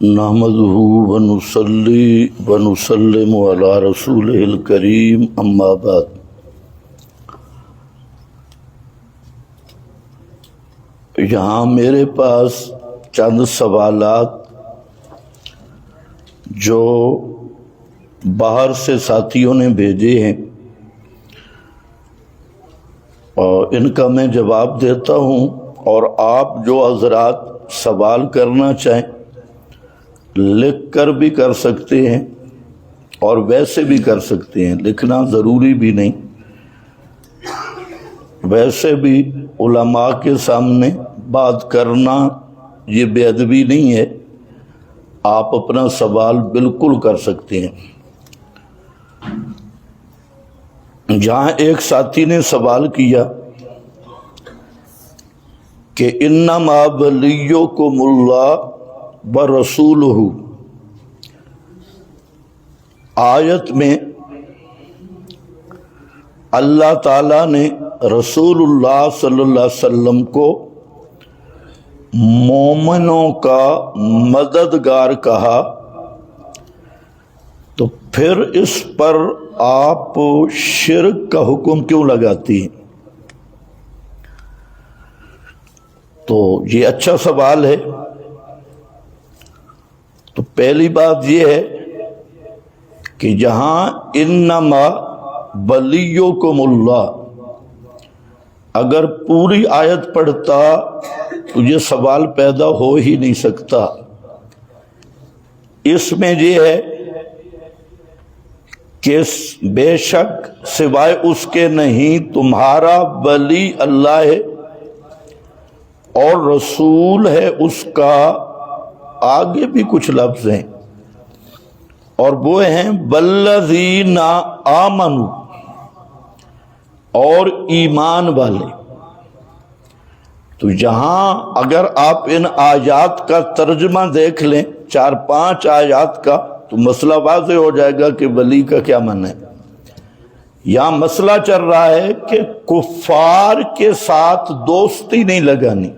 نحمده ونصلي ونسلم على رسوله الكريم اما بعد۔ یہاں میرے پاس چند سوالات جو باہر سے ساتھیوں نے بھیجے ہیں اور ان کا میں جواب دیتا ہوں، اور آپ جو حضرات سوال کرنا چاہیں لکھ کر بھی کر سکتے ہیں اور ویسے بھی کر سکتے ہیں، لکھنا ضروری بھی نہیں۔ ویسے بھی علماء کے سامنے بات کرنا یہ بے ادبی نہیں ہے، آپ اپنا سوال بالکل کر سکتے ہیں۔ جہاں ایک ساتھی نے سوال کیا کہ انما ولیکم اللہ ورسولہ، آیت میں اللہ تعالیٰ نے رسول اللہ صلی اللہ علیہ وسلم کو مومنوں کا مددگار کہا، تو پھر اس پر آپ شرک کا حکم کیوں لگاتی ہیں؟ تو یہ اچھا سوال ہے۔ تو پہلی بات یہ ہے کہ جہاں انما ولیکم اللہ، اگر پوری آیت پڑھتا تو یہ سوال پیدا ہو ہی نہیں سکتا۔ اس میں یہ ہے کہ بے شک سوائے اس کے نہیں تمہارا ولی اللہ ہے اور رسول ہے اس کا، آگے بھی کچھ لفظ ہیں اور وہ ہیں والذین آمنوا، اور ایمان والے۔ تو یہاں اگر آپ ان آیات کا ترجمہ دیکھ لیں، 4-5 آیات کا، تو مسئلہ واضح ہو جائے گا کہ ولی کا کیا معنی ہے۔ یہاں مسئلہ چل رہا ہے کہ کفار کے ساتھ دوستی نہیں لگانی،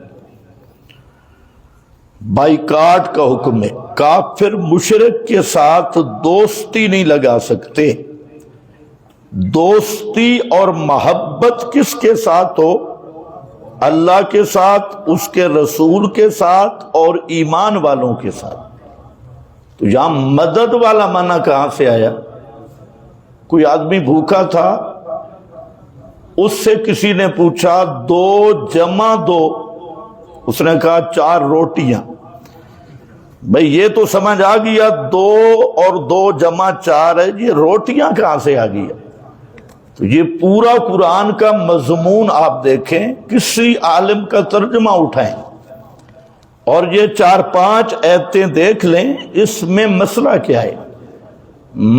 بائیکاٹ کا حکم ہے۔ کافر مشرک کے ساتھ دوستی نہیں لگا سکتے۔ دوستی اور محبت کس کے ساتھ ہو؟ اللہ کے ساتھ، اس کے رسول کے ساتھ اور ایمان والوں کے ساتھ۔ تو یہاں مدد والا معنی کہاں سے آیا؟ کوئی آدمی بھوکا تھا، اس سے کسی نے پوچھا 2 جمع 2، اس نے کہا 4 روٹیاں۔ بھئی یہ تو سمجھ آ گیا 2 اور 2 جمع 4 ہے، یہ روٹیاں کہاں سے آ گیا؟ تو یہ پورا قرآن کا مضمون آپ دیکھیں، کسی عالم کا ترجمہ اٹھائیں اور یہ 4-5 آیتیں دیکھ لیں، اس میں مسئلہ کیا ہے؟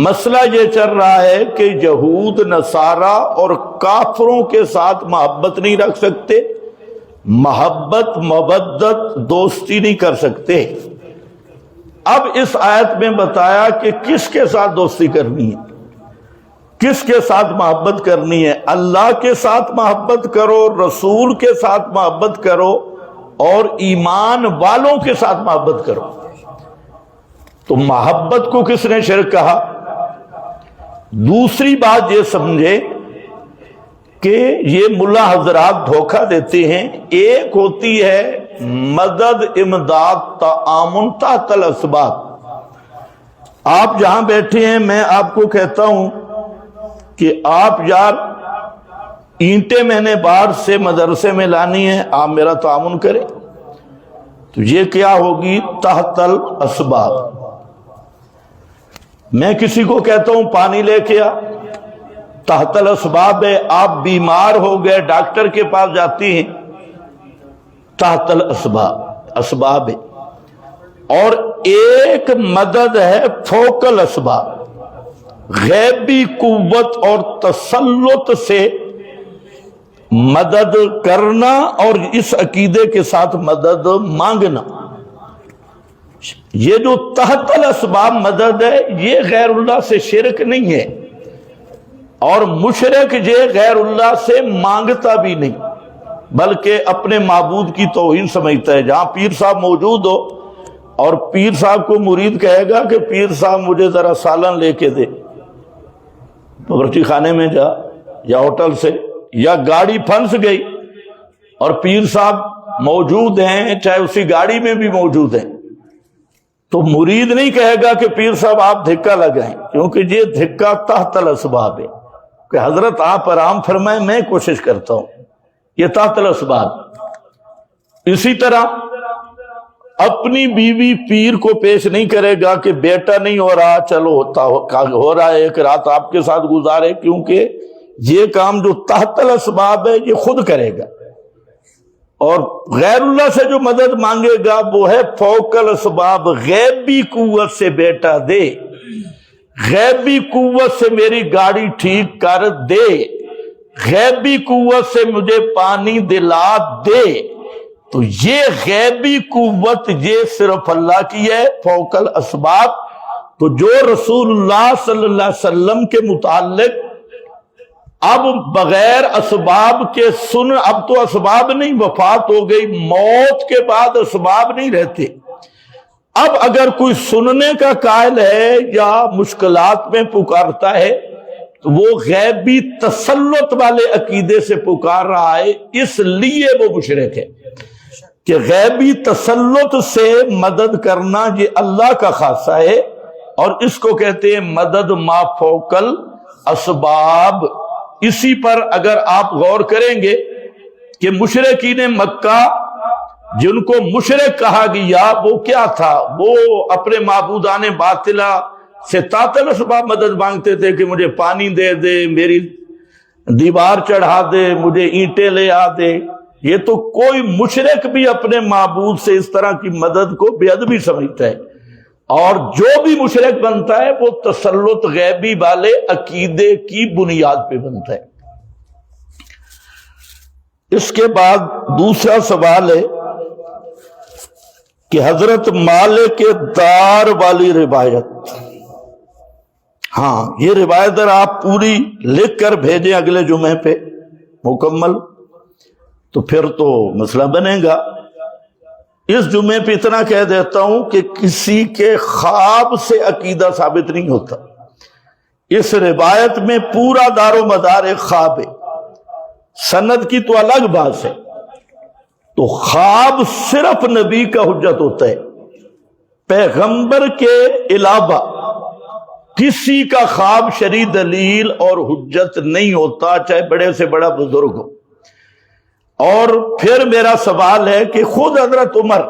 مسئلہ یہ چل رہا ہے کہ یہود نصارہ اور کافروں کے ساتھ محبت نہیں رکھ سکتے، محبت مودت دوستی نہیں کر سکتے۔ اب اس آیت میں بتایا کہ کس کے ساتھ دوستی کرنی ہے، کس کے ساتھ محبت کرنی ہے۔ اللہ کے ساتھ محبت کرو، رسول کے ساتھ محبت کرو اور ایمان والوں کے ساتھ محبت کرو۔ تو محبت کو کس نے شرک کہا؟ دوسری بات یہ سمجھے کہ یہ ملا حضرات دھوکہ دیتے ہیں۔ ایک ہوتی ہے مدد، امداد، تعاون تحت الاسباب۔ آپ جہاں بیٹھے ہیں میں آپ کو کہتا ہوں کہ آپ یار اینٹیں میں نے باہر سے مدرسے میں لانی ہے، آپ میرا تعاون کریں، تو یہ کیا ہوگی؟ تحت الاسباب۔ میں کسی کو کہتا ہوں پانی لے کے آ، تحت الاسباب ہے۔ آپ بیمار ہو گئے، ڈاکٹر کے پاس جاتی ہیں، تحت الاسباب، اسباب ہے۔ اور ایک مدد ہے فوق الاسباب، غیبی قوت اور تسلط سے مدد کرنا اور اس عقیدے کے ساتھ مدد مانگنا۔ یہ جو تحت الاسباب مدد ہے، یہ غیر اللہ سے شرک نہیں ہے، اور مشرک یہ غیر اللہ سے مانگتا بھی نہیں، بلکہ اپنے معبود کی توہین سمجھتا ہے۔ جہاں پیر صاحب موجود ہو اور پیر صاحب کو مرید کہے گا کہ پیر صاحب مجھے ذرا سالن لے کے دے، باورچی خانے میں جا یا ہوٹل سے، یا گاڑی پھنس گئی اور پیر صاحب موجود ہیں، چاہے اسی گاڑی میں بھی موجود ہیں، تو مرید نہیں کہے گا کہ پیر صاحب آپ دھکا لگائیں، کیونکہ یہ دھکا تحت الاسباب ہے کہ حضرت آپ آرام فرمائیں، میں کوشش کرتا ہوں، یہ تحت الاسباب۔ اسی طرح اپنی بیوی پیر کو پیش نہیں کرے گا کہ بیٹا نہیں ہو رہا، چلو ہو رہا ہے ایک رات آپ کے ساتھ گزارے، کیونکہ یہ کام جو تحت الاسباب ہے یہ خود کرے گا، اور غیر اللہ سے جو مدد مانگے گا وہ ہے فوق الاسباب، غیبی قوت سے بیٹا دے، غیبی قوت سے میری گاڑی ٹھیک کر دے، غیبی قوت سے مجھے پانی دلا دے۔ تو یہ غیبی قوت یہ صرف اللہ کی ہے، فوق الاسباب۔ تو جو رسول اللہ صلی اللہ علیہ وسلم کے متعلق اب بغیر اسباب کے اب تو اسباب نہیں، وفات ہو گئی، موت کے بعد اسباب نہیں رہتے۔ اب اگر کوئی سننے کا قائل ہے یا مشکلات میں پکارتا ہے تو وہ غیبی تسلط والے عقیدے سے پکار رہا ہے، اس لیے وہ مشرک ہے کہ غیبی تسلط سے مدد کرنا یہ اللہ کا خاصہ ہے، اور اس کو کہتے ہیں مدد ما فوق الاسباب۔ اسی پر اگر آپ غور کریں گے کہ مشرکین مکہ جن کو مشرک کہا گیا وہ کیا تھا، وہ اپنے معبودان باطلہ سے تحت الاسباب مدد مانگتے تھے کہ مجھے پانی دے دے، میری دیوار چڑھا دے، مجھے اینٹیں لے آ دے۔ یہ تو کوئی مشرک بھی اپنے معبود سے اس طرح کی مدد کو بے ادبی سمجھتا ہے، اور جو بھی مشرک بنتا ہے وہ تسلط غیبی والے عقیدے کی بنیاد پہ بنتا ہے۔ اس کے بعد دوسرا سوال ہے کہ حضرت مالک دار والی روایت، ہاں یہ روایت آپ پوری لکھ کر بھیجیں اگلے جمعے پہ مکمل، تو پھر تو مسئلہ بنے گا۔ اس جمعے پہ اتنا کہہ دیتا ہوں کہ کسی کے خواب سے عقیدہ ثابت نہیں ہوتا، اس روایت میں پورا دار و مدار ایک خواب ہے، سند کی تو الگ بات ہے۔ تو خواب صرف نبی کا حجت ہوتا ہے، پیغمبر کے علاوہ کسی کا خواب شرعی دلیل اور حجت نہیں ہوتا، چاہے بڑے سے بڑا بزرگ ہو۔ اور پھر میرا سوال ہے کہ خود حضرت عمر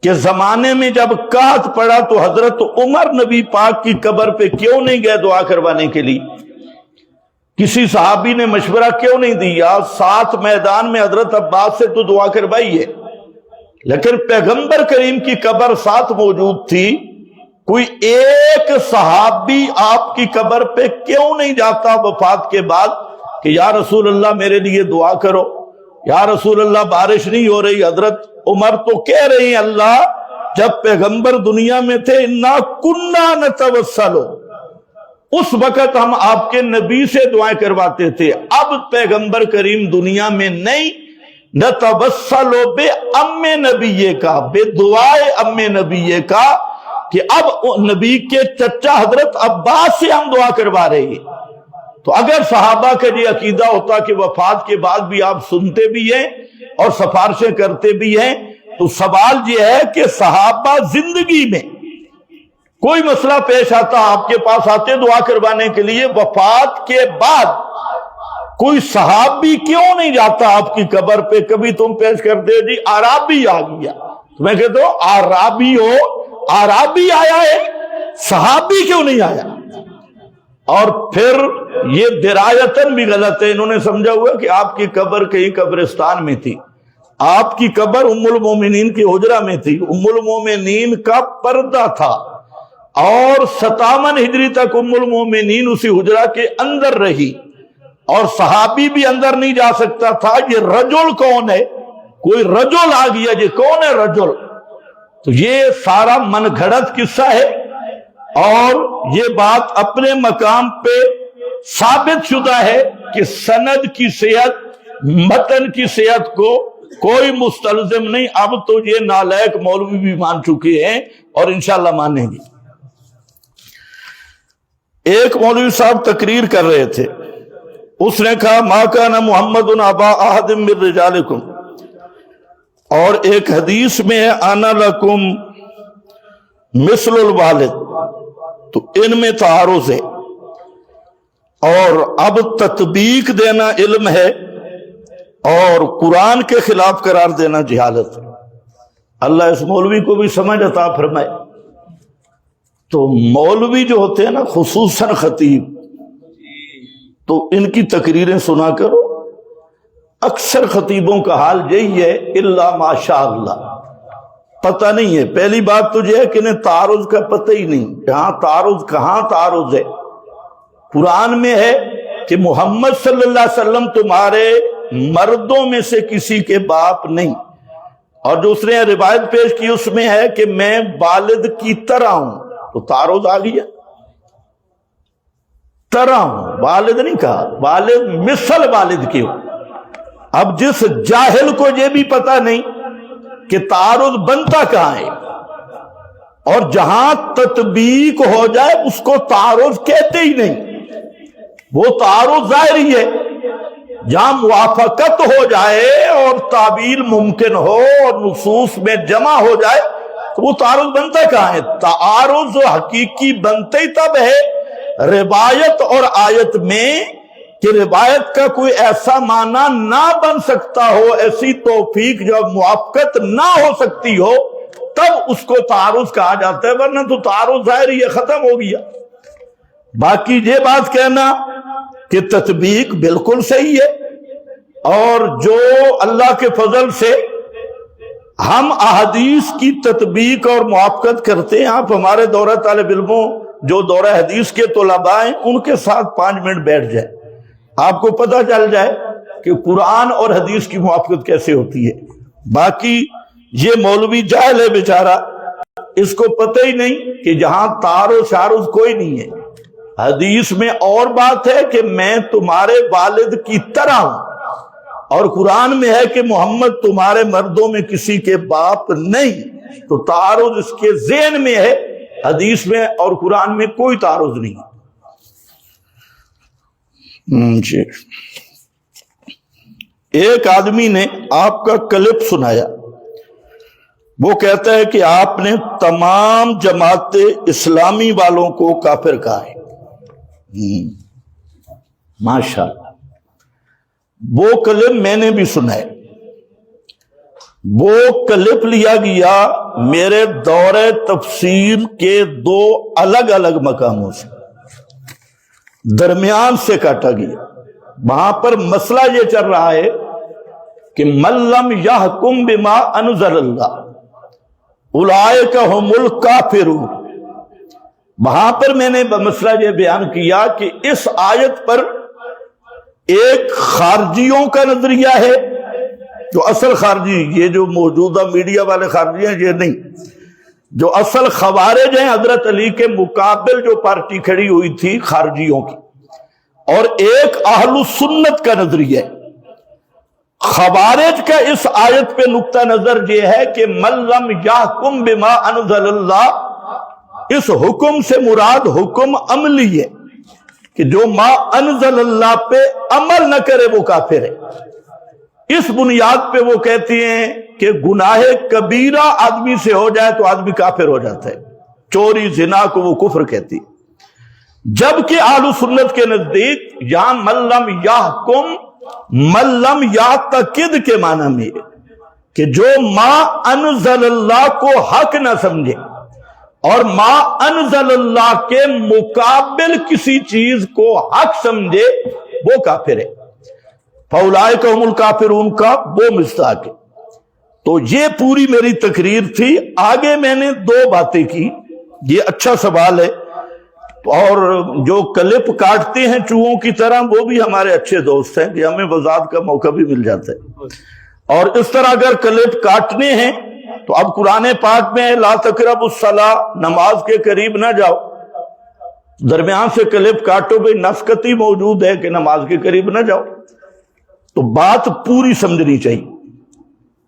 کے زمانے میں جب قحط پڑا تو حضرت عمر نبی پاک کی قبر پہ کیوں نہیں گئے دعا کروانے کے لیے؟ کسی صحابی نے مشورہ کیوں نہیں دیا؟ ساتھ میدان میں حضرت عباس سے تو دعا کروائی ہے، لیکن پیغمبر کریم کی قبر ساتھ موجود تھی، کوئی ایک صحابی آپ کی قبر پہ کیوں نہیں جاتا وفات کے بعد کہ یا رسول اللہ میرے لیے دعا کرو، یا رسول اللہ بارش نہیں ہو رہی؟ حضرت عمر تو کہہ رہے ہیں اللہ جب پیغمبر دنیا میں تھے انا کنا نتوسلو، اس وقت ہم آپ کے نبی سے دعائیں کرواتے تھے، اب پیغمبر کریم دنیا میں نہیں، نتوسلو بے ام نبی کا، بے دعائے ام نبی کا، کہ اب نبی کے چچا حضرت عباس سے ہم دعا کروا رہے ہیں۔ تو اگر صحابہ کا یہ عقیدہ ہوتا کہ وفات کے بعد بھی آپ سنتے بھی ہیں اور سفارشیں کرتے بھی ہیں، تو سوال یہ ہے کہ صحابہ زندگی میں کوئی مسئلہ پیش آتا آپ کے پاس آتے دعا کروانے کے لیے، وفات کے بعد کوئی صحابی کیوں نہیں جاتا آپ کی قبر پہ؟ کبھی تم پیش کرتے جی عرابی آ گیا، تو میں کہتا ہوں عرابی ہو، عرابی آیا ہے، صحابی کیوں نہیں آیا؟ اور پھر یہ درایتاً بھی غلط ہے، انہوں نے سمجھا ہوا کہ آپ کی قبر کہیں قبرستان میں تھی، آپ کی قبر ام المومنین کی حجرہ میں تھی، ام المومنین کا پردہ تھا، اور 57 ہجری تک ام المومنین اسی حجرہ کے اندر رہی، اور صحابی بھی اندر نہیں جا سکتا تھا۔ یہ رجل کون ہے؟ کوئی رجل آ گیا، یہ کون ہے رجل؟ تو یہ سارا من گھڑت قصہ ہے، اور یہ بات اپنے مقام پہ ثابت شدہ ہے کہ سند کی صحت، متن کی صحت کو کوئی مستلزم نہیں. اب تو یہ نالائق مولوی بھی مان چکے ہیں اور انشاءاللہ مانیں گے. ایک مولوی صاحب تقریر کر رہے تھے, اس نے کہا ما کان محمد ابا احد من رجالکم, اور ایک حدیث میں ہے انا لکم مثل الوالد, تو ان میں تعارض ہے. اور اب تطبیق دینا علم ہے اور قرآن کے خلاف قرار دینا جہالت. اللہ اس مولوی کو بھی سمجھ عطا فرمائے. تو مولوی جو ہوتے ہیں نا, خصوصاً خطیب, تو ان کی تقریریں سنا کرو. اکثر خطیبوں کا حال یہی ہے, الا ماشاء اللہ, پتہ نہیں ہے. پہلی بات تو یہ ہے کہ انہیں تعارض کا پتہ ہی نہیں. یہاں تعارض کہاں تعارض ہے؟ قرآن میں ہے کہ محمد صلی اللہ علیہ وسلم تمہارے مردوں میں سے کسی کے باپ نہیں, اور دوسرے روایت پیش کی اس میں ہے کہ میں والد کی طرح ہوں. تو تعارض آ گیا. طرح ہوں, والد نہیں کہا, والد مثل والد کے ہو. اب جس جاہل کو یہ بھی پتہ نہیں کہ تعارض بنتا کہاں ہے, اور جہاں تطبیق ہو جائے اس کو تعارض کہتے ہی نہیں, وہ تعارض ظاہری ہے. جہاں موافقت ہو جائے اور تعبیر ممکن ہو اور نصوص میں جمع ہو جائے تو وہ تعارض بنتا کہاں ہے؟ تعارض حقیقی بنتے ہی تب ہے روایت اور آیت میں کہ روایت کا کوئی ایسا معنی نہ بن سکتا ہو, ایسی توفیق جب موافقت نہ ہو سکتی ہو تب اس کو تعارض کہا جاتا ہے, ورنہ تو تعارض ظاہری ہے, ختم ہو گیا. باقی یہ بات کہنا کہ تطبیق بالکل صحیح ہے, اور جو اللہ کے فضل سے ہم احادیث کی تطبیق اور موافقت کرتے ہیں. آپ ہمارے دورہ طالب علموں جو دورہ حدیث کے طلباء ہیں ان کے ساتھ 5 منٹ بیٹھ جائے, آپ کو پتہ چل جائے کہ قرآن اور حدیث کی موافقت کیسے ہوتی ہے. باقی یہ مولوی جاہل ہے بیچارہ, اس کو پتہ ہی نہیں کہ جہاں تعارض شارض کوئی نہیں ہے. حدیث میں اور بات ہے کہ میں تمہارے والد کی طرح ہوں, اور قرآن میں ہے کہ محمد تمہارے مردوں میں کسی کے باپ نہیں. تو تعارض اس کے ذہن میں ہے, حدیث میں اور قرآن میں کوئی تعارض نہیں. جی ایک آدمی نے آپ کا کلپ سنایا, وہ کہتا ہے کہ آپ نے تمام جماعت اسلامی والوں کو کافر کہا ہے. ماشاءاللہ, وہ کلپ میں نے بھی سنا ہے. وہ کلپ لیا گیا میرے دورے تفسیر کے 2 الگ الگ مقاموں سے, درمیان سے کاٹا گیا. وہاں پر مسئلہ یہ چل رہا ہے کہ من لم یحکم بما انزل اللہ اولئک هم الکافرون. وہاں پر میں نے مسئلہ یہ بیان کیا کہ اس آیت پر ایک خارجیوں کا نظریہ ہے, جو اصل خارجی, یہ جو موجودہ میڈیا والے خارجی ہیں یہ نہیں, جو اصل خوارج ہیں, حضرت علی کے مقابل جو پارٹی کھڑی ہوئی تھی خارجیوں کی, اور ایک اہل السنت کا نظریہ ہے. خوارج کا اس آیت پہ نقطہ نظر یہ ہے کہ من لم یحکم بما انزل اللہ, اس حکم سے مراد حکم عملی ہے کہ جو ما انزل اللہ پہ عمل نہ کرے وہ کافر ہے. اس بنیاد پہ وہ کہتے ہیں کہ گناہ کبیرہ آدمی سے ہو جائے تو آدمی کافر ہو جاتا ہے. چوری زنا کو وہ کفر کہتی ہے. جبکہ اہل سنت کے نزدیک یہاں من لم یحکم, من لم یعتقد کے معنی میں کہ جو ما انزل اللہ کو حق نہ سمجھے اور ما انزل اللہ کے مقابل کسی چیز کو حق سمجھے وہ کافر ہے. فاولئک هم الکافرون کا وہ مصداق ہے. تو یہ پوری میری تقریر تھی. آگے میں نے 2 باتیں کی. یہ اچھا سوال ہے, اور جو کلپ کاٹتے ہیں چوہوں کی طرح وہ بھی ہمارے اچھے دوست ہیں کہ ہمیں وضاحت کا موقع بھی مل جاتا ہے. اور اس طرح اگر کلپ کاٹنے ہیں تو اب قرآن پاک میں لا تقربوا الصلاۃ, نماز کے قریب نہ جاؤ. درمیان سے کلپ کاٹو, بھئی نص قطعی موجود ہے کہ نماز کے قریب نہ جاؤ. تو بات پوری سمجھنی چاہیے.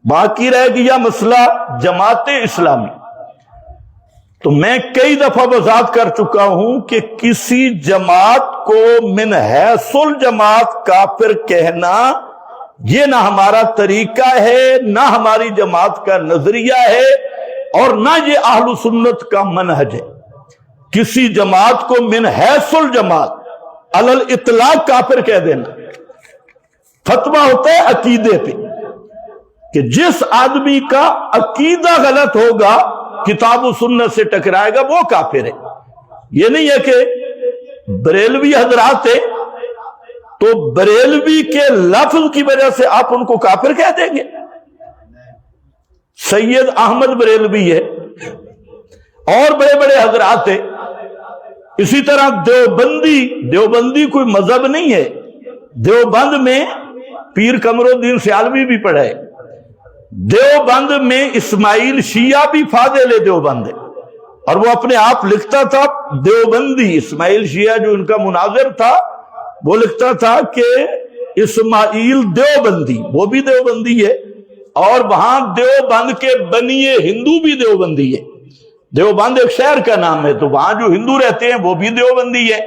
باقی رہ گیا مسئلہ جماعت اسلامی. تو میں کئی دفعہ وضاحت کر چکا ہوں کہ کسی جماعت کو من حیث الجماعت کافر کہنا یہ نہ ہمارا طریقہ ہے، نہ ہماری جماعت کا نظریہ ہے، اور نہ یہ اہل سنت کا منہج ہے. کسی جماعت کو من حیث الجماعت علی الاطلاق کافر کہہ دینا فتویٰ ہوتا ہے عقیدے پہ، کہ جس آدمی کا عقیدہ غلط ہوگا، کتاب و سنت سے ٹکرائے گا، وہ کافر ہے. یہ نہیں ہے کہ بریلوی حضرات ہے تو بریلوی کے لفظ کی وجہ سے آپ ان کو کافر کہہ دیں گے. سید احمد بریلوی ہے اور بڑے بڑے حضرات ہیں. اسی طرح دیوبندی کوئی مذہب نہیں ہے. دیوبند میں پیر قمر الدین سیالوی بھی پڑھا ہے. دیوبند میں اسماعیل شیعہ بھی فاضل دیوبند ہے، اور وہ اپنے آپ لکھتا تھا دیوبندی. اسماعیل شیعہ جو ان کا مناظر تھا وہ لکھتا تھا کہ اسماعیل دیوبندی، وہ بھی دیوبندی ہے، اور وہاں دیوبند کے بنیے ہندو بھی دیوبندی ہے. دیوبند ایک شہر کا نام ہے، تو وہاں جو ہندو رہتے ہیں وہ بھی دیوبندی ہے،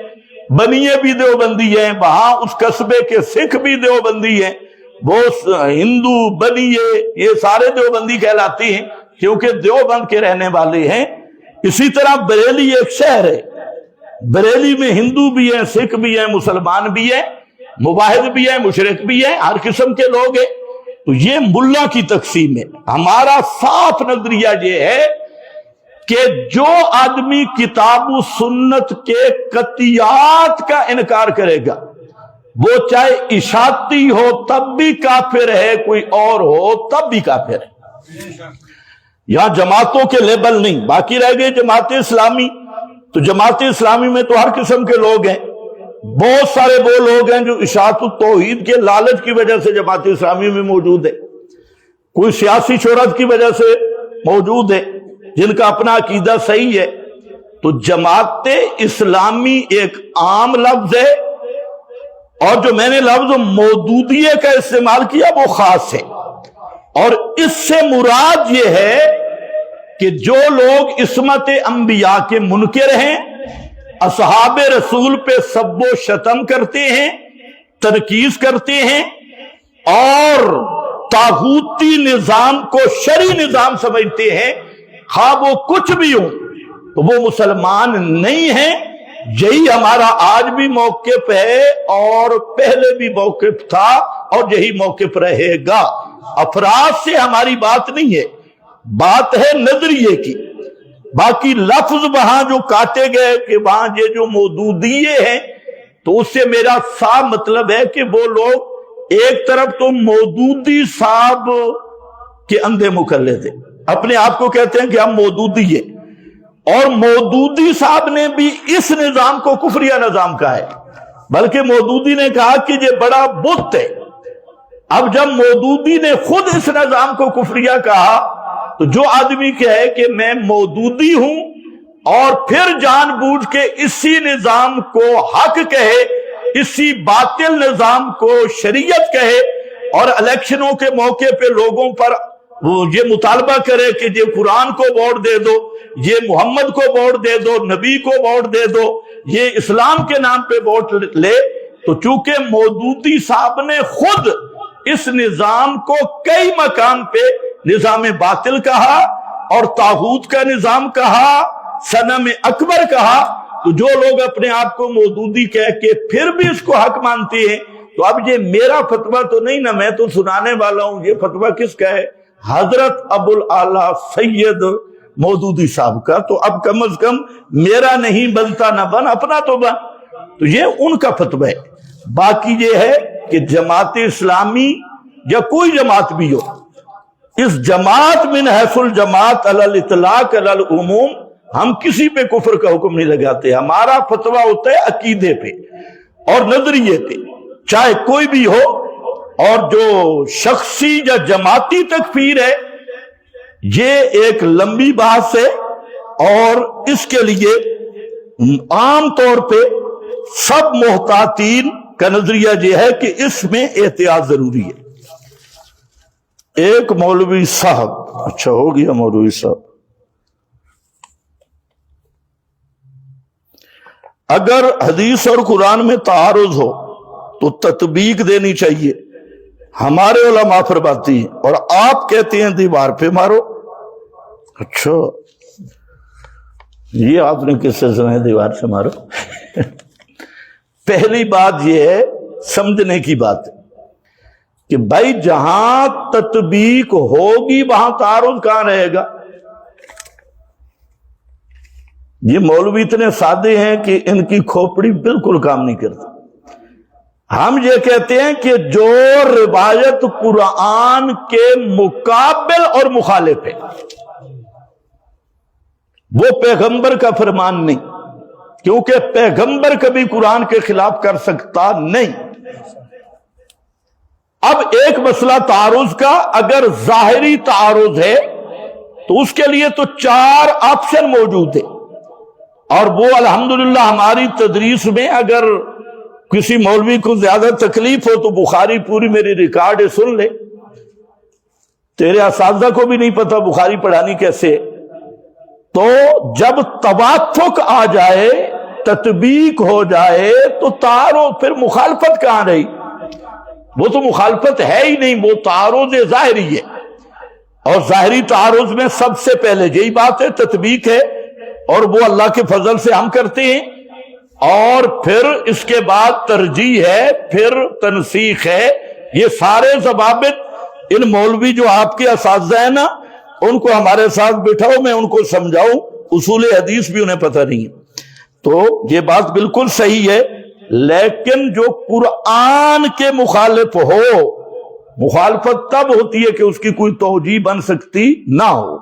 بنیے بھی دیوبندی ہیں. وہاں اس قصبے کے سکھ بھی دیوبندی ہیں. وہ ہندو بنیے یہ سارے دیوبندی کہلاتی ہیں کیونکہ دیوبند کے رہنے والے ہیں. اسی طرح بریلی ایک شہر ہے. بریلی میں ہندو بھی ہیں، سکھ بھی ہیں، مسلمان بھی ہیں، مواحد بھی ہیں، مشرک بھی ہیں، ہر قسم کے لوگ ہیں. تو یہ ملا کی تقسیم ہے. ہمارا صاف نظریہ یہ ہے کہ جو آدمی کتاب و سنت کے قطعیات کا انکار کرے گا، وہ چاہے اشاعتی ہو تب بھی کافر ہے، کوئی اور ہو تب بھی کافر ہے. یہاں جماعتوں کے لیبل نہیں. باقی رہ گئے جماعت اسلامی. تو جماعت اسلامی میں تو ہر قسم کے لوگ ہیں. بہت سارے وہ لوگ ہیں جو اشاعت التوحید کے لالچ کی وجہ سے جماعت اسلامی میں موجود ہے، کوئی سیاسی شہرت کی وجہ سے موجود ہے، جن کا اپنا عقیدہ صحیح ہے. تو جماعت اسلامی ایک عام لفظ ہے، اور جو میں نے لفظ مودودیہ کا استعمال کیا وہ خاص ہے. اور اس سے مراد یہ ہے کہ جو لوگ عصمت انبیاء کے منکر ہیں، اصحاب رسول پہ سب و شتم کرتے ہیں، تنقیص کرتے ہیں، اور طاغوتی نظام کو شرعی نظام سمجھتے ہیں، خواہ وہ کچھ بھی ہو، تو وہ مسلمان نہیں ہیں. یہی ہمارا آج بھی موقف ہے، اور پہلے بھی موقف تھا، اور یہی موقف رہے گا. افراد سے ہماری بات نہیں ہے، بات ہے نظریے کی. باقی لفظ وہاں جو کاٹے گئے کہ وہاں یہ جو مودودیے ہیں، تو اس سے میرا صاف مطلب ہے کہ وہ لوگ ایک طرف تو مودودی صاحب کے اندھے مقلد تھے، اپنے آپ کو کہتے ہیں کہ ہم مودودی ہیں، اور مودودی صاحب نے بھی اس نظام کو کفریہ نظام کہا ہے. بلکہ مودودی نے کہا کہ یہ بڑا بت ہے. اب جب مودودی نے خود اس نظام کو کفریہ کہا، تو جو آدمی کہے کہ میں مودودی ہوں اور پھر جان بوجھ کے اسی نظام کو حق کہے، اسی باطل نظام کو شریعت کہے، اور الیکشنوں کے موقع پہ لوگوں پر یہ مطالبہ کرے کہ یہ قرآن کو ووٹ دے دو، یہ محمد کو ووٹ دے دو، نبی کو ووٹ دے دو، یہ اسلام کے نام پہ ووٹ لے، تو چونکہ مودودی صاحب نے خود اس نظام کو کئی مقام پہ نظام باطل کہا، اور طاغوت کا نظام کہا، صنم اکبر کہا، تو جو لوگ اپنے آپ کو مودودی کہہ کے پھر بھی اس کو حق مانتے ہیں، تو اب یہ میرا فتویٰ تو نہیں نا، میں تو سنانے والا ہوں. یہ فتویٰ کس کا ہے؟ حضرت ابو الاعلیٰ سید مودودی صاحب کا. تو اب کم از کم میرا نہیں بنتا نہ بن، اپنا تو بن. تو یہ ان کا فتویٰ ہے. باقی یہ ہے کہ جماعت اسلامی یا کوئی جماعت بھی ہو، اس جماعت من حیث الجماعت علی الاطلاق علی العموم ہم کسی پہ کفر کا حکم نہیں لگاتے. ہمارا فتویٰ ہوتا ہے عقیدے پہ اور نظریے پہ، چاہے کوئی بھی ہو. اور جو شخصی یا جماعتی تکفیر ہے یہ ایک لمبی بحث ہے، اور اس کے لیے عام طور پہ سب محتاطین کا نظریہ یہ ہے کہ اس میں احتیاط ضروری ہے. ایک مولوی صاحب، اچھا ہو گیا مولوی صاحب، اگر حدیث اور قرآن میں تعارض ہو تو تطبیق دینی چاہیے، ہمارے علماء فرماتی ہیں، اور آپ کہتے ہیں دیوار پہ مارو۔ اچھا یہ آپ نے کس سے سنا ہے دیوار سے مارو؟ پہلی بات یہ ہے، سمجھنے کی بات ہے کہ بھائی جہاں تطبیق ہوگی وہاں تعارض کہاں رہے گا؟ یہ مولوی اتنے سادے ہیں کہ ان کی کھوپڑی بالکل کام نہیں کرتی۔ ہم یہ کہتے ہیں کہ جو روایت قرآن کے مقابل اور مخالف ہے وہ پیغمبر کا فرمان نہیں، کیونکہ پیغمبر کبھی قرآن کے خلاف کر سکتا نہیں۔ اب ایک مسئلہ تعارض کا، اگر ظاہری تعارض ہے تو اس کے لیے تو 4 آپشن موجود ہے، اور وہ الحمدللہ ہماری تدریس میں اگر کسی مولوی کو زیادہ تکلیف ہو تو بخاری پوری میری ریکارڈ ہے، سن لے۔ تیرے اساتذہ کو بھی نہیں پتا بخاری پڑھانی کیسے ہے۔ تو جب توافق آ جائے، تطبیق ہو جائے تو تعارض، پھر مخالفت کہاں رہی؟ وہ تو مخالفت ہے ہی نہیں، وہ تعارض ظاہری ہے، اور ظاہری تعارض میں سب سے پہلے یہی بات ہے، تطبیق ہے، اور وہ اللہ کے فضل سے ہم کرتے ہیں، اور پھر اس کے بعد ترجیح ہے، پھر تنسیخ ہے۔ یہ سارے ضوابط ان مولوی جو آپ کے اساتذہ ہیں نا، ان کو ہمارے ساتھ بٹھاؤ، میں ان کو سمجھاؤں، اصول حدیث بھی انہیں پتہ نہیں ہے۔ تو یہ بات بالکل صحیح ہے، لیکن جو قرآن کے مخالف ہو، مخالفت تب ہوتی ہے کہ اس کی کوئی توجیہ بن سکتی نہ ہو۔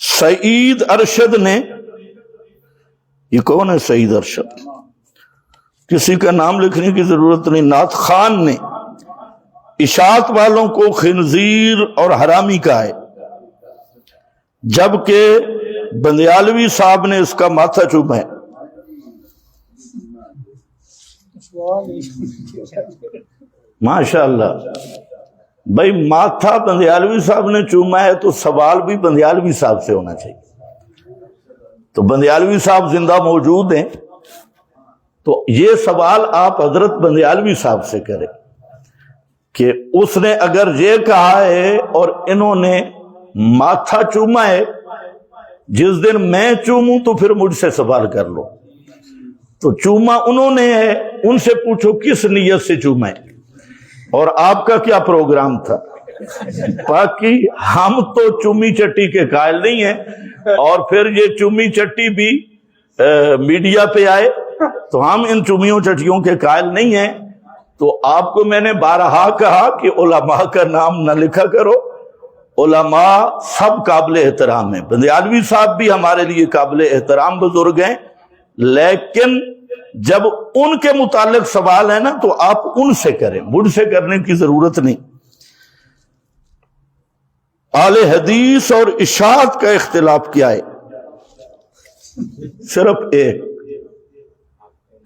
سعید ارشد نے، یہ کون ہے سعید ارشد؟ کسی کا نام لکھنے کی ضرورت نہیں۔ نعت خان نے اشاعت والوں کو خنزیر اور حرامی کہا ہے، جبکہ بندیالوی صاحب نے اس کا ماتھا چوما ہے۔ ماشاءاللہ بھائی، ماتھا بندیالوی صاحب نے چوما ہے تو سوال بھی بندیالوی صاحب سے ہونا چاہیے۔ تو بندیالوی صاحب زندہ موجود ہیں، تو یہ سوال آپ حضرت بندیالوی صاحب سے کریں کہ اس نے اگر یہ کہا ہے اور انہوں نے ماتھا چوما ہے، جس دن میں چوموں تو پھر مجھ سے سوال کر لو۔ تو چوما انہوں نے ہے، ان سے پوچھو کس نیت سے چوما ہے اور آپ کا کیا پروگرام تھا۔ باقی ہم تو چومی چٹی کے قائل نہیں ہیں، اور پھر یہ چومی چٹی بھی میڈیا پہ آئے تو ہم ان چومیوں چٹیوں کے قائل نہیں ہیں۔ تو آپ کو میں نے بارہا کہا کہ علماء کا نام نہ لکھا کرو، علماء سب قابل احترام ہیں، بندیالوی صاحب بھی ہمارے لیے قابل احترام بزرگ ہیں، لیکن جب ان کے متعلق سوال ہے نا تو آپ ان سے کریں، مجھ سے کرنے کی ضرورت نہیں۔ اہل حدیث اور اشاعت کا اختلاف کیا ہے؟ صرف ایک،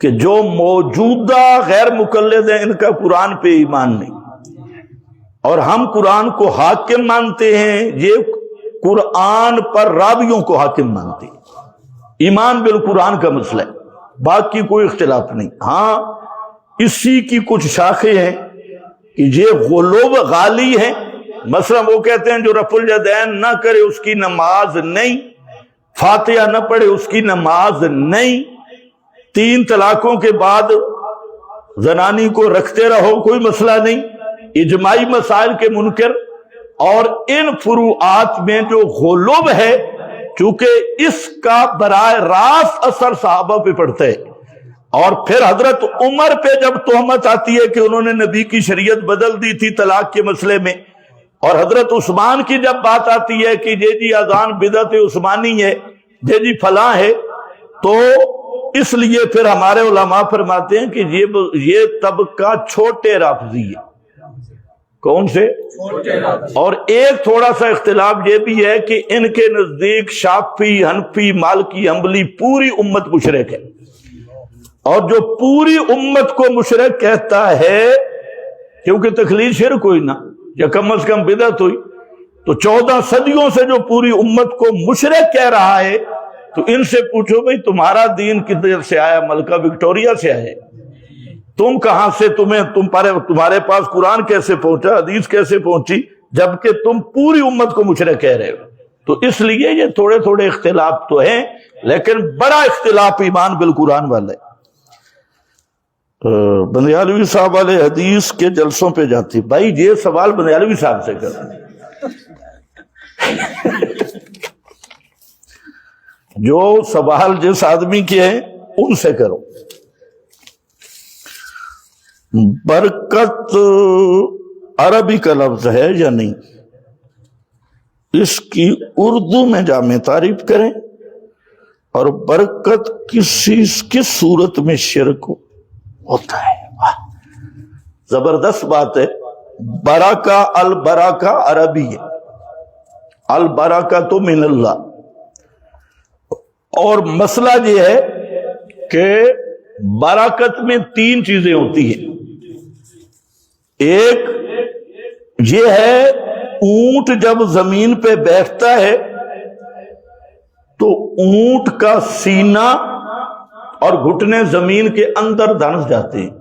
کہ جو موجودہ غیر مقلد ہیں ان کا قرآن پہ ایمان نہیں، اور ہم قرآن کو حاکم مانتے ہیں، یہ قرآن پر راویوں کو حاکم مانتے ہیں۔ ایمان بالقرآن کا مسئلہ ہے، باقی کوئی اختلاف نہیں۔ ہاں اسی کی کچھ شاخیں ہیں کہ یہ غلو غالی ہیں، مثلا وہ کہتے ہیں جو رفع الیدین نہ کرے اس کی نماز نہیں، فاتحہ نہ پڑھے اس کی نماز نہیں، 3 طلاقوں کے بعد زنانی کو رکھتے رہو کوئی مسئلہ نہیں، اجماعی مسائل کے منکر۔ اور ان فروعات میں جو غلو ہے، چونکہ اس کا براہ راست اثر صحابہ پہ پڑتا ہے، اور پھر حضرت عمر پہ جب تہمت آتی ہے کہ انہوں نے نبی کی شریعت بدل دی تھی طلاق کے مسئلے میں، اور حضرت عثمان کی جب بات آتی ہے کہ یہ جی اذان بدعت عثمانی ہے، یہ جی فلاں ہے، تو اس لیے پھر ہمارے علماء فرماتے ہیں کہ یہ طبقہ چھوٹے رافضی ہے۔ کون سے؟ اور ایک تھوڑا سا اختلاف یہ بھی ہے کہ ان کے نزدیک شافعی، حنفی، مالکی، حنبلی پوری امت مشرک ہے، اور جو پوری امت کو مشرک کہتا ہے، کیونکہ تخلیل شرک ہوئی نا، یا کم از کم بدعت ہوئی، تو 14 صدیوں سے جو پوری امت کو مشرک کہہ رہا ہے، تو ان سے پوچھو بھئی تمہارا دین کدھر سے آیا؟ ملکہ وکٹوریا سے آیا؟ تم کہاں سے، تمہارے پاس قرآن کیسے پہنچا، حدیث کیسے پہنچی، جبکہ تم پوری امت کو مشرک کہہ رہے ہو؟ تو اس لیے یہ تھوڑے تھوڑے اختلاف تو ہیں، لیکن بڑا اختلاف ایمان بالقرآن والا ہے۔ بندیالوی صاحب والے حدیث کے جلسوں پہ جاتی، بھائی یہ سوال بندیالوی صاحب سے کرو، جو سوال جس آدمی کے ہیں ان سے کرو۔ برکت عربی کا لفظ ہے یا نہیں؟ اس کی اردو میں جامع تعریف کریں، اور برکت کس صورت میں شرک ہوتا ہے؟ زبردست بات ہے۔ برکہ، البرکہ عربی ہے، البرکہ تو من اللہ، اور مسئلہ یہ ہے کہ برکت میں 3 چیزیں ہوتی ہیں۔ ایک یہ ہے، اونٹ جب زمین پہ بیٹھتا ہے تو اونٹ کا سینہ اور گھٹنے زمین کے اندر دھنس جاتے ہیں،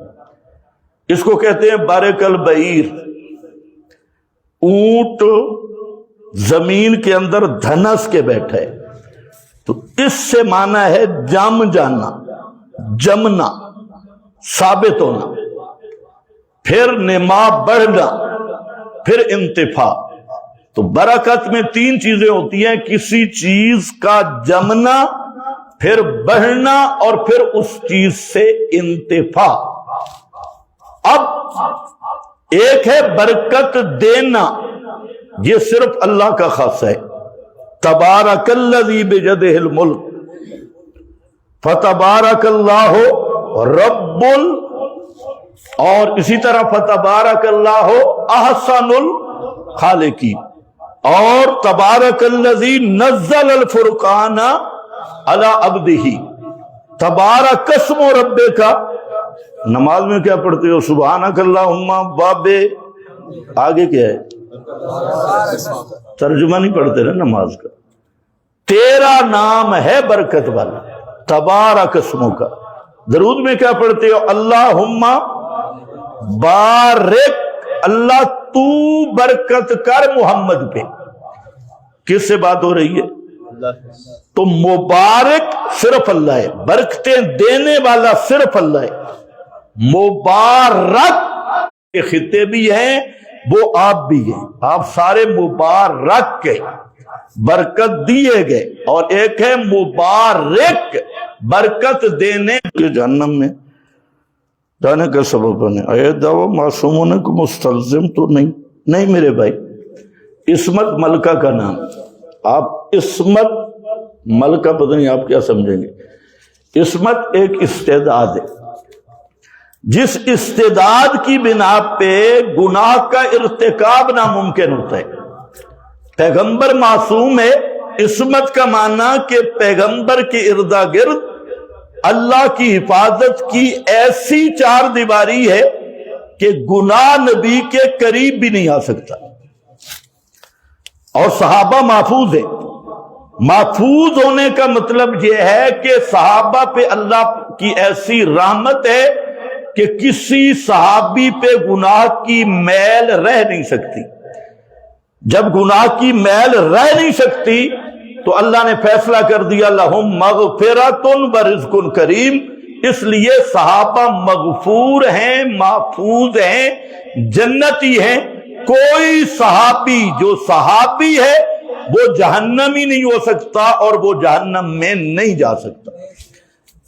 اس کو کہتے ہیں بارک البعیر۔ اونٹ زمین کے اندر دھنس کے بیٹھا ہے، تو اس سے معنی ہے جم جانا، جمنا، ثابت ہونا، پھر نما بڑھنا، پھر انتفاع۔ تو برکت میں 3 چیزیں ہوتی ہیں، کسی چیز کا جمنا، پھر بڑھنا، اور پھر اس چیز سے انتفاع۔ اب ایک ہے برکت دینا، یہ صرف اللہ کا خاص ہے۔ تبارک الذی بیدہ الملک فتبارک اللہ رب اور اسی طرح فتبارک اللہ احسن الخالقین، اور تبارک الذی نزل الفرقان علی عبدہ۔ تبارک اسم ربک، نماز میں کیا پڑھتے ہو؟ سبحانک اللہم بابے، آگے کیا ہے؟ ترجمہ نہیں پڑھتے نا نماز کا۔ تیرا نام ہے برکت والا، تبارک اسموں کا۔ درود میں کیا پڑھتے ہو؟ اللہم بارک، اللہ تو برکت کر محمد پہ۔ کس سے بات ہو رہی ہے؟ تو مبارک صرف اللہ ہے، برکتیں دینے والا صرف اللہ ہے۔ مبارک کے خطے بھی ہیں، وہ آپ بھی ہیں، آپ سارے مبارک کے، برکت دیے گئے، اور ایک ہے مبارک، برکت دینے کے۔ جہنم میں جانے کا سبب بنے۔ اے دعوی معصوم ہونے کو مستلزم تو نہیں میرے بھائی۔ عصمت ملکہ کا نام، آپ عصمت ملکہ پتہ نہیں آپ کیا سمجھیں گے۔ عصمت ایک استعداد ہے، جس استعداد کی بنا پہ گناہ کا ارتکاب ناممکن ہوتا ہے۔ پیغمبر معصوم ہے، عصمت کا معنی کہ پیغمبر کے اردا گرد اللہ کی حفاظت کی ایسی 4 دیواری ہے کہ گناہ نبی کے قریب بھی نہیں آ سکتا، اور صحابہ محفوظ ہیں۔ محفوظ ہونے کا مطلب یہ ہے کہ صحابہ پہ اللہ کی ایسی رحمت ہے کہ کسی صحابی پہ گناہ کی میل رہ نہیں سکتی۔ جب گناہ کی میل رہ نہیں سکتی تو اللہ نے فیصلہ کر دیا لہم مغفرۃ و رزق کریم، اس لیے صحابہ مغفور ہیں، محفوظ ہیں، جنتی ہیں۔ کوئی صحابی جو صحابی ہے وہ جہنمی نہیں ہو سکتا، اور وہ جہنم میں نہیں جا سکتا،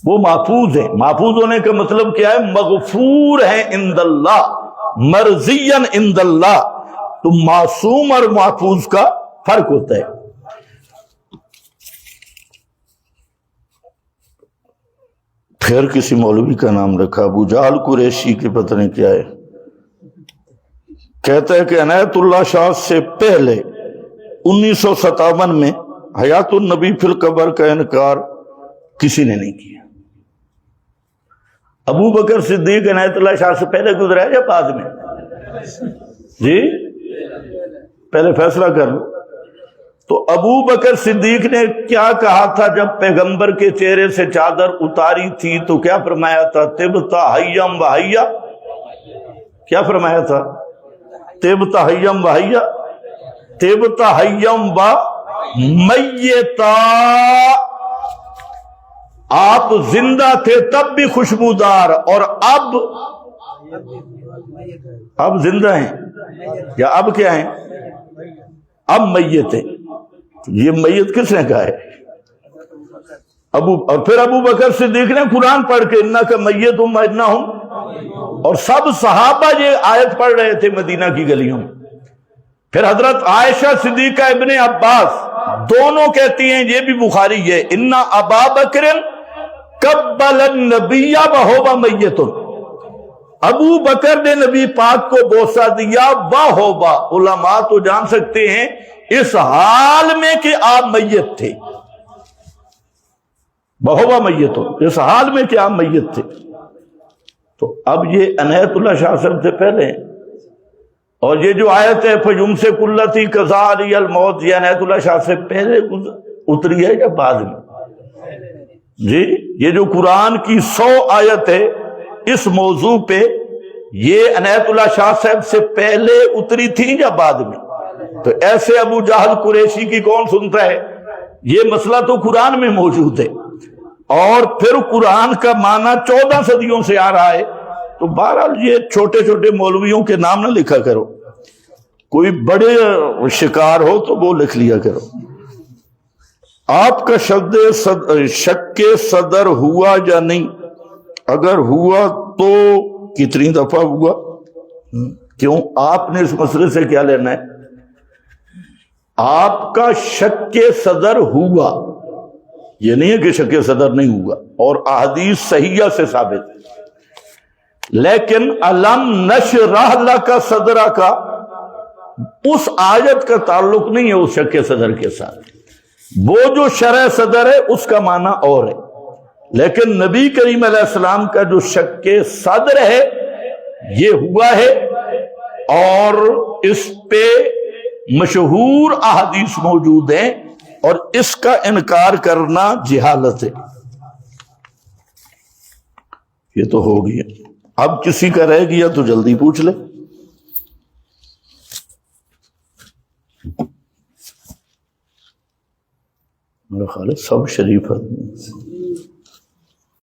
وہ محفوظ ہے۔ محفوظ ہونے کا مطلب کیا ہے؟ مغفور ہے عند اللہ، مرضین عند اللہ۔ تو معصوم اور محفوظ کا فرق ہوتا ہے۔ پھر کسی مولوی کا نام رکھا، ابو جہل قریشی کے پتہ نہیں کیا ہے، کہتا ہے کہ عنایت اللہ شاہ سے پہلے 1957 میں حیات النبی فی القبر کا انکار کسی نے نہیں کیا۔ ابو بکر صدیق عنایت اللہ شاہ سے پہلے گزرا ہے یا بعد میں؟ جی پہلے فیصلہ کر لو۔ تو ابو بکر صدیق نے کیا کہا تھا جب پیغمبر کے چہرے سے چادر اتاری تھی؟ تو کیا فرمایا تھا؟ طبتا حیم و حیا۔ کیا فرمایا تھا؟ طبتا حیم و حیا، طبتا حیم و میتا۔ آپ زندہ تھے تب بھی خوشبودار، اور اب زندہ ہیں یا اب کیا ہیں؟ اب میت ہیں۔ یہ میت کس نے کہا ہے؟ اور پھر ابو بکر صدیق نے قرآن پڑھ کے انک میتم و انہم، اور سب صحابہ یہ آیت پڑھ رہے تھے مدینہ کی گلیوں میں۔ پھر حضرت عائشہ صدیقہ ابن عباس دونوں کہتی ہیں، یہ بھی بخاری ہے، ان ابا بکر قبل النبی وہو میت، ابو بکر نے نبی پاک کو بوسہ دیا وہو، علماء تو جان سکتے ہیں اس حال میں کہ آپ میت تھے، وہو میت، اس حال میں کہ آپ میت تھے۔ تو اب یہ عنایت اللہ شاہ صاحب سے پہلے ہیں، اور یہ جو آیت ہے فَيُمْسِكُ الَّتِي قَضَىٰ عَلَيْهَا الْمَوْتَ، یہ عنایت اللہ شاہ سے پہلے اتری ہے یا بعد میں؟ جی یہ جو قرآن کی 100 آیت ہے اس موضوع پہ، یہ عنایت اللہ شاہ صاحب سے پہلے اتری تھی یا بعد میں؟ تو ایسے ابو جہل قریشی کی کون سنتا ہے؟ یہ مسئلہ تو قرآن میں موجود ہے، اور پھر قرآن کا معنی 14 صدیوں سے آ رہا ہے۔ تو بہرحال یہ چھوٹے چھوٹے مولویوں کے نام نہ لکھا کرو، کوئی بڑے شکار ہو تو وہ لکھ لیا کرو۔ آپ کا شک صدر ہوا یا نہیں؟ اگر ہوا تو کتنی دفعہ ہوا؟ کیوں؟ آپ نے اس مسئلے سے کیا لینا ہے؟ آپ کا شک صدر ہوا، یہ نہیں ہے کہ شک صدر نہیں ہوا، اور احادیث صحیحہ سے ثابت ہے۔ لیکن علم نشرح لک صدرک کا اس آیت کا تعلق نہیں ہے اس شک صدر کے ساتھ، وہ جو شرح صدر ہے اس کا معنی اور ہے، لیکن نبی کریم علیہ السلام کا جو شک صدر ہے یہ ہوا ہے، اور اس پہ مشہور احادیث موجود ہیں، اور اس کا انکار کرنا جہالت ہے۔ یہ تو ہو گیا، اب کسی کا رہ گیا تو جلدی پوچھ لے۔ میرا خیال ہے سب شریف ہے۔